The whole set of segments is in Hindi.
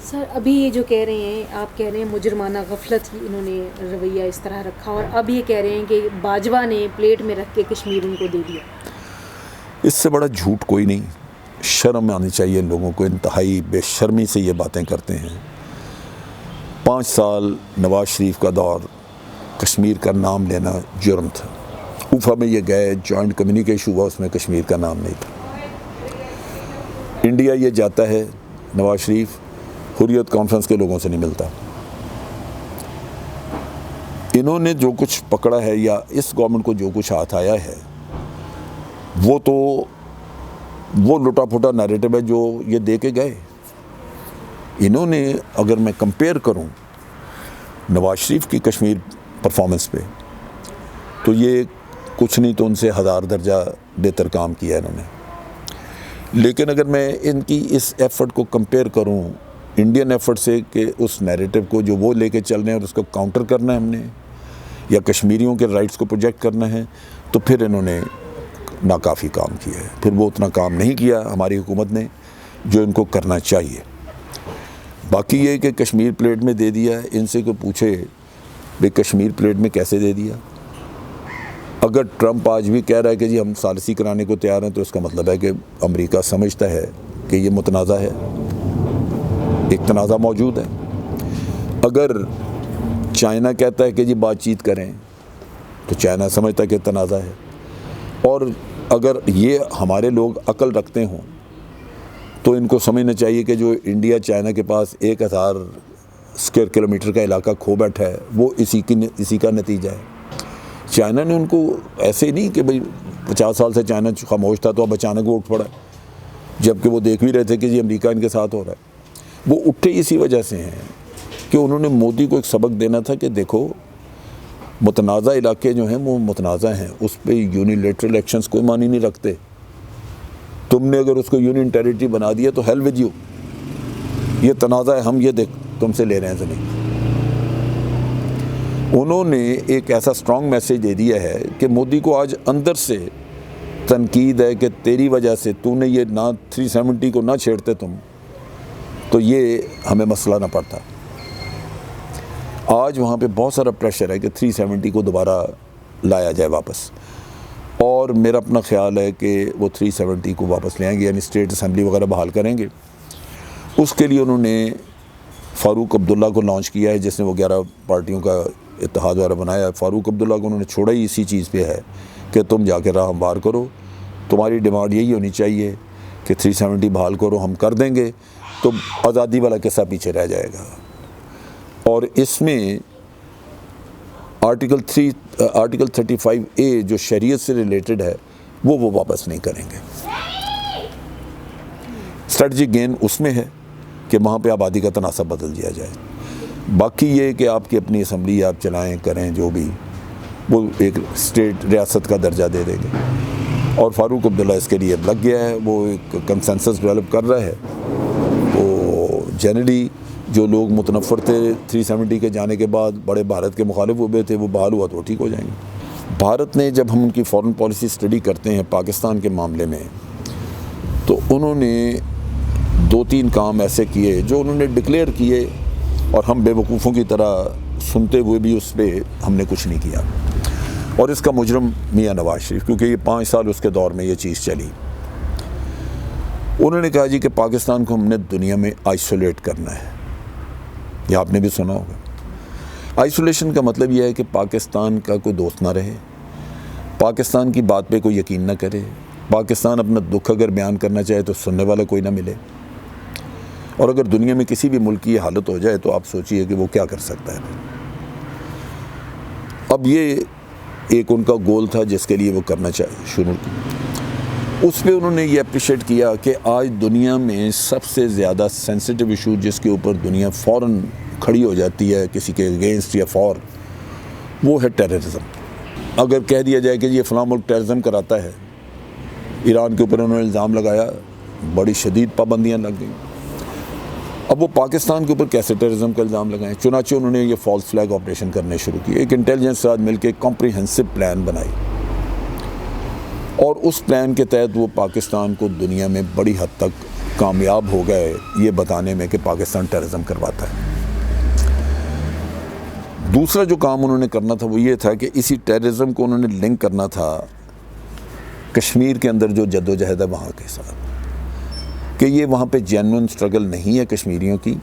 सर अभी ये जो कह रहे हैं, आप कह रहे हैं मुजरमाना गफलत ही इन्होंने रवैया इस तरह रखा, और अब ये कह रहे हैं कि बाजवा ने प्लेट में रख के कश्मीर उनको दे दिया। इससे बड़ा झूठ कोई नहीं। शर्म आनी चाहिए इन लोगों को, इंतहाई बेशर्मी से ये बातें करते हैं। 5 साल नवाज शरीफ का दौर, कश्मीर का नाम लेना जुर्म था। उफा में ये गए, जॉइंट कम्युनिकेशन हुआ, उसमें कश्मीर का नाम नहीं था। इंडिया ये जाता है, नवाज शरीफ हुर्रियत कॉन्फ्रेंस के लोगों से नहीं मिलता। इन्होंने जो कुछ पकड़ा है या इस गवर्नमेंट को जो कुछ हाथ आया है, वो लुटा फुटा नैरेटिव है जो ये दे के गए। इन्होंने, अगर मैं कंपेयर करूं नवाज शरीफ की कश्मीर परफॉर्मेंस पे, तो ये कुछ नहीं तो उनसे 1000 दर्जा बेहतर काम किया है इन्होंने। लेकिन अगर मैं इनकी इस एफर्ट को कंपेयर करूं इंडियन एफर्ट से, कि उस नैरेटिव को जो वो लेके चल रहे हैं और उसको काउंटर करना है हमने, या कश्मीरियों के राइट्स को प्रोजेक्ट करना है, तो फिर इन्होंने नाकाफ़ी काम किया है। फिर वो उतना काम नहीं किया हमारी हुकूमत ने जो इनको करना चाहिए। बाकी ये कि कश्मीर प्लेट में दे दिया, इनसे कोई पूछे भाई कश्मीर प्लेट में कैसे दे दिया। अगर ट्रंप आज भी कह रहा है कि जी हम सालिसी कराने को तैयार हैं, तो इसका मतलब है कि अमेरिका समझता है कि ये मुतनाज़ा है, एक तनाज़ा मौजूद है। अगर चाइना कहता है कि जी बातचीत करें, तो चाइना समझता है कि तनाज़ा है। और अगर ये हमारे लोग अकल रखते हों, तो इनको समझना चाहिए कि जो इंडिया चाइना के पास 1000 स्क्वायर किलोमीटर का इलाका खो बैठा है, वो इसी का नतीजा है। चाइना ने उनको ऐसे नहीं कि भाई 50 साल से चाइना खामोश था तो अब अचानक वो उठ पड़ा, जबकि वो देख भी रहे थे कि जी अमेरिका इनके साथ हो रहा है। वो उठे इसी वजह से हैं कि उन्होंने मोदी को एक सबक देना था कि देखो, मुतनाज़ा इलाके जो हैं वो मुतनाज़ा हैं, उस पर यूनिलेटरल एक्शंस कोई मानी नहीं रखते। तुमने अगर उसको यूनियन टेरिटरी बना दिया तो हेल विद यू, ये तनाज़ा है, हम ये देख तुमसे ले रहे हैं ज़मीन। उन्होंने एक ऐसा स्ट्रॉन्ग मैसेज दे दिया है कि मोदी को आज अंदर से तनकीद है कि तेरी वजह से तूने ये ना 370 को ना छेड़ते तुम, तो ये हमें मसला ना पड़ता। आज वहाँ पे बहुत सारा प्रेशर है कि 370 को दोबारा लाया जाए वापस, और मेरा अपना ख्याल है कि वो 370 को वापस ले आएंगे, यानी स्टेट असम्बली वगैरह बहाल करेंगे। उसके लिए उन्होंने फ़ारूक अब्दुल्ला को लॉन्च किया है, जिसने वो 11 पार्टियों का इत्तेहाद वाला बनाया है। फ़ारूक अब्दुल्ला को उन्होंने छोड़ा ही इसी चीज़ पे है कि तुम जाके राह हमवार करो, तुम्हारी डिमांड यही होनी चाहिए कि 370 बहाल करो, हम कर देंगे, तो आज़ादी वाला किस्सा पीछे रह जाएगा। और इसमें आर्टिकल 35A जो शरीयत से रिलेटेड है, वो वापस नहीं करेंगे। स्ट्रेटजिक गेन उसमें है कि वहाँ पे आबादी का तनासब बदल दिया जाए। बाकी ये कि आपकी अपनी असम्बली आप चलाएं, करें, जो भी, वो एक स्टेट रियासत का दर्जा दे देंगे। और फ़ारूक अब्दुल्ला इसके लिए लग गया है, वो एक कंसेंसस डेवलप कर रहा है। वो जनरली जो लोग मुतनफ़र थे 370 के जाने के बाद, बड़े भारत के मुखालिफ हुए थे, वो बहाल हुआ तो ठीक हो जाएंगे। भारत ने, जब हम उनकी फ़ॉरेन पॉलिसी स्टडी करते हैं पाकिस्तान के मामले में, तो उन्होंने 2-3 काम ऐसे किए जो उन्होंने डिक्लेयर किए, और हम बेवकूफ़ों की तरह सुनते हुए भी उस पर हमने कुछ नहीं किया। और इसका मुजरम मियाँ नवाज शरीफ, क्योंकि ये 5 साल उसके दौर में ये चीज़ चली। उन्होंने कहा जी कि पाकिस्तान को हमने दुनिया में आइसोलेट करना है। ये आपने भी सुना होगा। आइसोलेशन का मतलब यह है कि पाकिस्तान का कोई दोस्त ना रहे, पाकिस्तान की बात पे कोई यकीन ना करे, पाकिस्तान अपना दुख अगर बयान करना चाहे तो सुनने वाला कोई ना मिले। और अगर दुनिया में किसी भी मुल्क की हालत हो जाए तो आप सोचिए कि वो क्या कर सकता है। अब ये एक उनका गोल था जिसके लिए वो करना शुरू किया। उस पर उन्होंने ये अप्रिशिएट किया कि आज दुनिया में सबसे ज़्यादा सेंसिटिव इशू जिसके ऊपर दुनिया फ़ौरन खड़ी हो जाती है किसी के अगेंस्ट या फॉर, वो है टेररिज्म। अगर कह दिया जाए कि ये फ़लाँ मुल्क टेररिज्म कराता है, ईरान के ऊपर उन्होंने इल्ज़ाम लगाया, बड़ी शदीद पाबंदियाँ लग गई। अब वो पाकिस्तान के ऊपर कैसे टेररिज्म का इल्ज़ाम लगाएं? चुनाचे उन्होंने ये फॉल्स फ्लैग ऑपरेशन करने शुरू किए। एक इंटेलिजेंस के साथ मिलकर कॉम्प्रिहेंसिव प्लान बनाई, और उस प्लान के तहत वो पाकिस्तान को दुनिया में बड़ी हद तक कामयाब हो गए ये बताने में कि पाकिस्तान टेररिज्म करवाता है। दूसरा जो काम उन्होंने करना था वो ये था कि इसी टेररिज्म को उन्होंने लिंक करना था कश्मीर के अंदर जो जद्दोजहद है वहाँ के साथ, कि ये वहाँ पे जेन्युइन स्ट्रगल नहीं है कश्मीरियों की,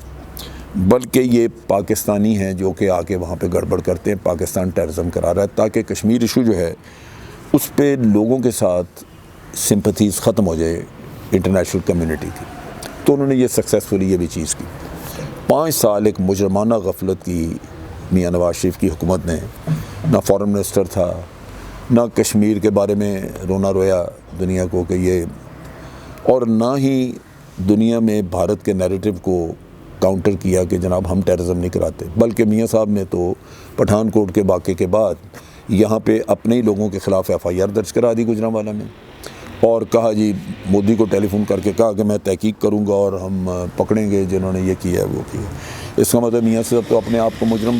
बल्कि ये पाकिस्तानी हैं जो कि आके वहाँ पे गड़बड़ करते हैं, पाकिस्तान टेररिज्म करा रहा है, ताकि कश्मीर इशू जो है उस पे लोगों के साथ सिंपथीज़ ख़त्म हो जाए इंटरनेशनल कम्युनिटी की। तो उन्होंने ये सक्सेसफुली ये भी चीज़ की। 5 साल एक मुजरमाना गफलत की मियाँ नवाज शरीफ की हुकूमत ने, ना फॉरेन मिनिस्टर था, ना कश्मीर के बारे में रोना रोया दुनिया को कि ये, और ना ही दुनिया में भारत के नैरेटिव को काउंटर किया कि जनाब हम टेररिज्म नहीं कराते, बल्कि मियाँ साहब ने तो पठानकोट के वाक़े के बाद यहाँ पे अपने ही लोगों के ख़िलाफ़ FIR दर्ज करा दी गुजरांवाला में, और कहा जी मोदी को टेलीफोन करके कहा कि मैं तहकीक करूँगा और हम पकड़ेंगे जिन्होंने ये किया है वो किया। इसका मतलब मियाँ साहब तो अपने आप को मुजरम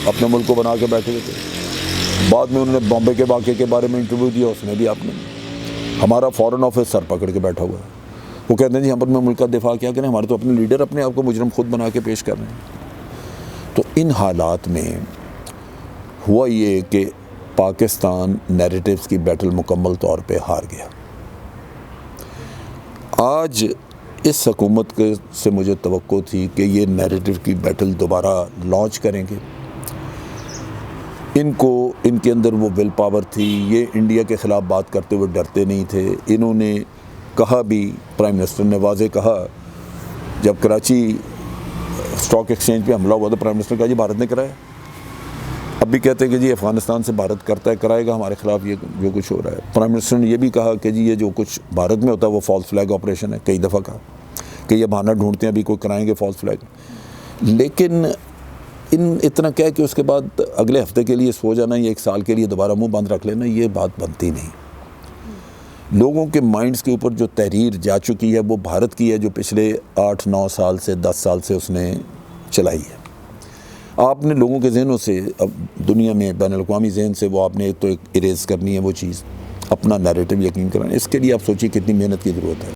अपने मुल्क को बना के बैठे हुए थे। बाद में उन्होंने बॉम्बे के वाक़े के बारे में इंटरव्यू दिया, उसमें भी आपने हमारा फ़ॉरेन ऑफिस सर पकड़ के बैठा हुआ है। वो कहते हैं जी हम अपने मुल्क का दिफा क्या करें, हमारे तो अपने लीडर अपने आप को मुजरम खुद बना के पेश कर रहे हैं। तो इन हालात में हुआ ये कि पाकिस्तान नैरेटिव्स की बैटल मुकम्मल तौर पे हार गया। आज इस हुकूमत के से मुझे तवक्को थी कि ये नैरेटिव की बैटल दोबारा लॉन्च करेंगे। इनको इनके अंदर वो विल पावर थी, ये इंडिया के ख़िलाफ़ बात करते हुए डरते नहीं थे। इन्होंने कहा भी, प्राइम मिनिस्टर ने वाज़े कहा, जब कराची स्टॉक एक्सचेंज पे हमला हुआ तो प्राइम मिनिस्टर कहा जी भारत ने कराया। अब भी कहते हैं कि जी अफ़गानिस्तान से भारत करता है, कराएगा हमारे ख़िलाफ़ ये जो कुछ हो रहा है। प्राइम मिनिस्टर ने ये भी कहा कि जी ये जो कुछ भारत में होता है वो फॉल्स फ्लैग ऑपरेशन है, कई दफ़ा कहा कि ये बहाना ढूंढते हैं अभी कोई कराएंगे फॉल्स फ्लैग। लेकिन इतना कह के उसके बाद अगले हफ्ते के लिए सो जाना या 1 साल के लिए दोबारा मुंह बंद रख लेना, ये बात बनती नहीं। लोगों के माइंड्स के ऊपर जो तहरीर जा चुकी है वो भारत की है, जो पिछले 8-9 साल से 10 साल से उसने चलाई है। आपने लोगों के जहनों से, अब दुनिया में बैनुल-अक़वामी जहन से वो आपने तो एक इरेज़ करनी है वो चीज़, अपना नैरेटिव यकीन कराना। इसके लिए आप सोचिए कितनी मेहनत की ज़रूरत है।